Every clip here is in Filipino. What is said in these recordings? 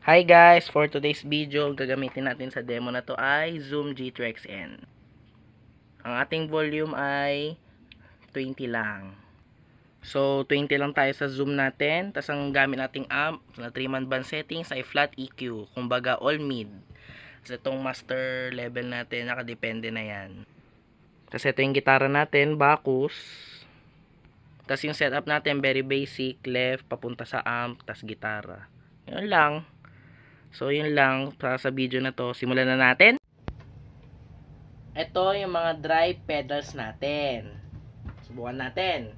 Hi guys! For today's video, gagamitin natin sa demo na to ay Zoom G2XN. Ang ating volume ay 20 lang. So, 20 lang tayo sa zoom natin. Tapos ang gamit nating amp na 3-man band settings ay flat EQ. Kumbaga all mid. Kasi itong master level natin, nakadepende na yan. Tapos ito yung gitara natin, Bacchus. Tapos yung setup natin, very basic. Left, papunta sa amp, tapos gitara. Yun lang. So, yun lang para sa video na to. Simulan na natin. Ito yung mga drive pedals natin. Subukan natin.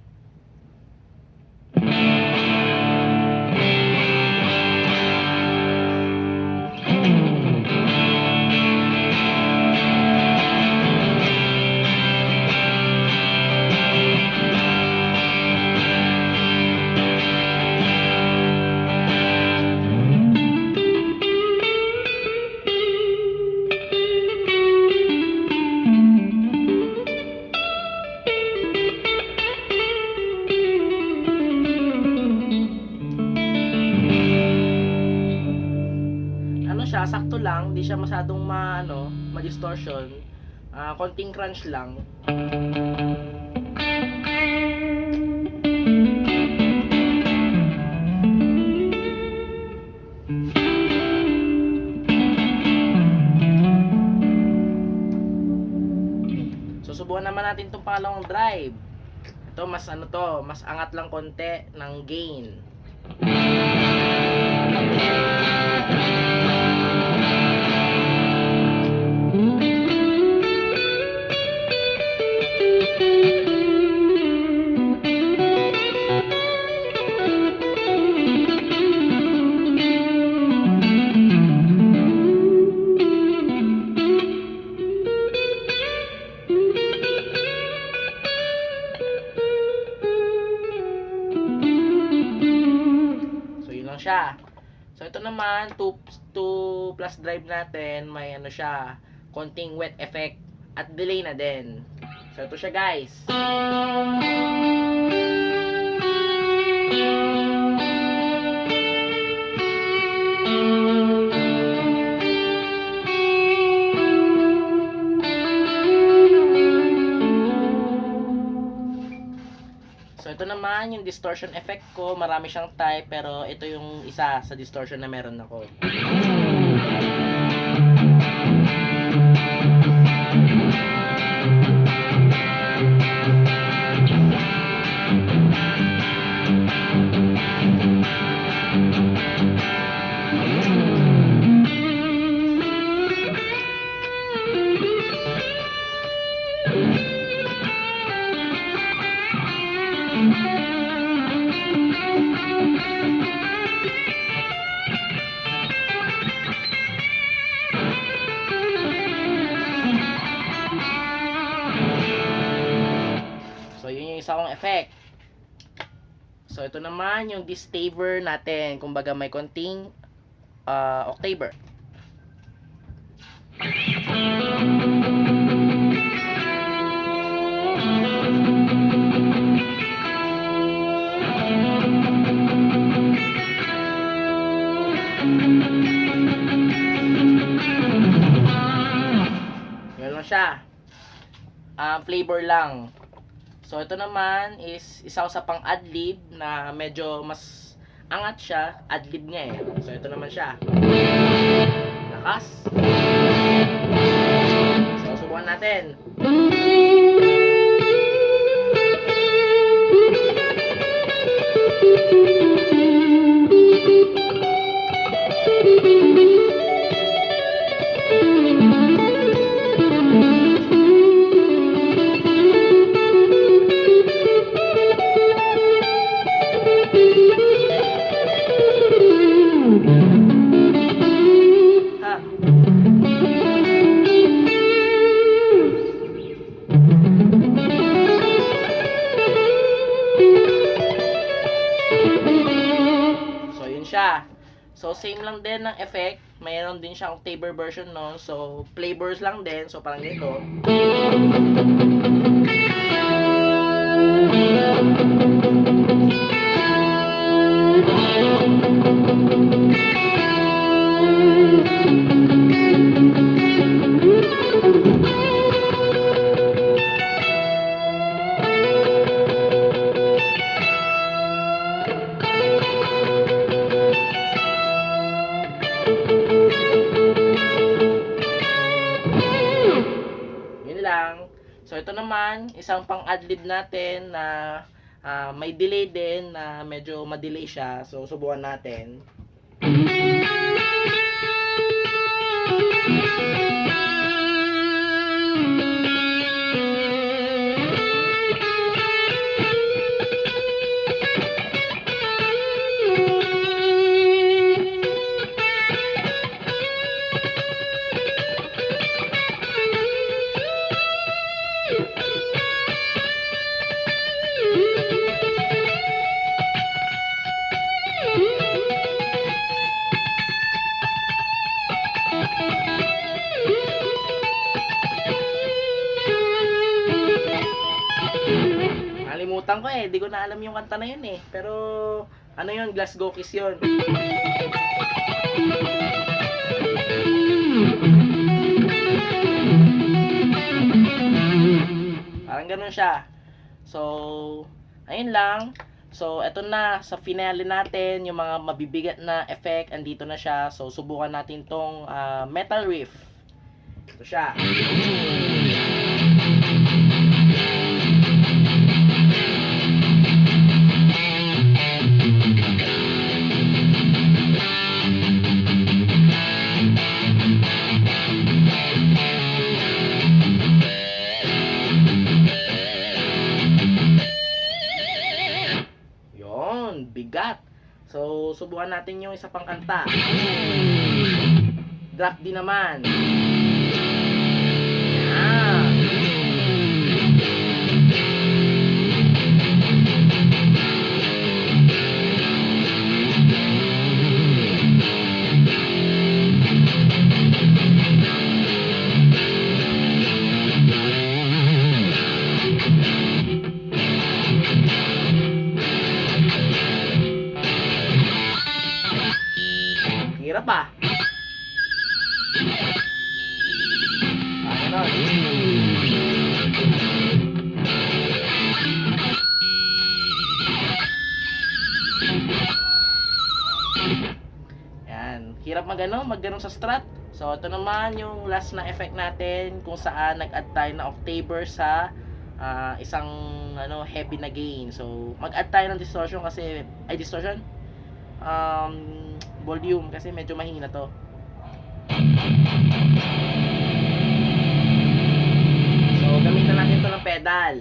Siya, sakto lang, hindi siya masyadong ma-distortion. Konting crunch lang. So subukan naman natin itong pangalawang drive. Ito mas mas angat lang konti ng gain. Siya. So ito naman 2 plus drive natin, may siya, konting wet effect at delay na din. So ito siya guys. So ito naman yung distortion effect ko, marami siyang type pero ito yung isa sa distortion na meron ako. So yun yung isa kong effect. So ito naman yung distaver natin, kumbaga may konting octaver. Yan lang siya. Flavor lang. So ito naman is isa sa pang adlib na medyo mas angat siya, adlib niya eh. So ito naman siya. Lakas. So subukan natin. So same lang din ng effect, mayroon din siyang octaver version noon. So flavors lang din, so parang dito. ito naman, isang pang adlib natin na may delay din na medyo ma-delay siya. So, subukan natin. Nalimutan ko eh, di ko na alam yung kanta na yun eh. Pero ano yun, Glasgow Kiss yun. Parang ganun siya. So, ayun lang. So, eto na, sa finale natin, yung mga mabibigat na effect, andito na siya. So, subukan natin tong metal riff. Ito siya. Bigat. So, subukan natin yung isa pang kanta. Drop D naman. Yan. Hirap pa. Ayun. Yan. Hirap mag-ganon sa strat. So, ito naman yung last na effect natin kung saan nag-add tayo na octaver sa isang heavy na gain. So, mag-add tayo ng distortion kasi, volume kasi medyo mahina to. So, gamitan natin to ng pedal.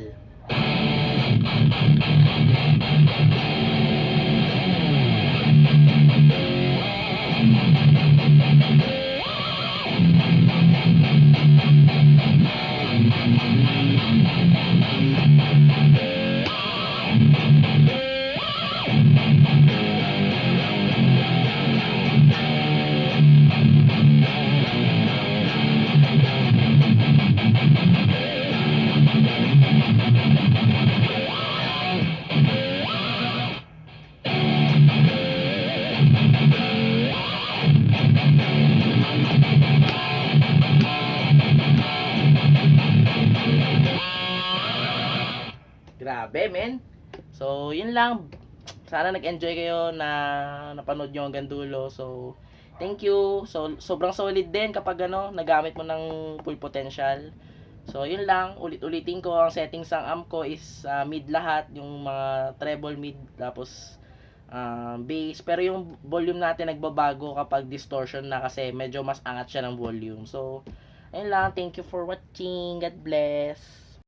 Grabe, men. So, yun lang. Sana nag-enjoy kayo na napanood nyo hanggang dulo. So, thank you. So, sobrang solid din kapag nagamit mo ng full potential. So, yun lang. Ulit-ulitin ko, ang settings ng amp ko is mid lahat. Yung mga treble mid, tapos bass. Pero yung volume natin nagbabago kapag distortion na kasi medyo mas angat siya ng volume. So, ayun lang. Thank you for watching. God bless.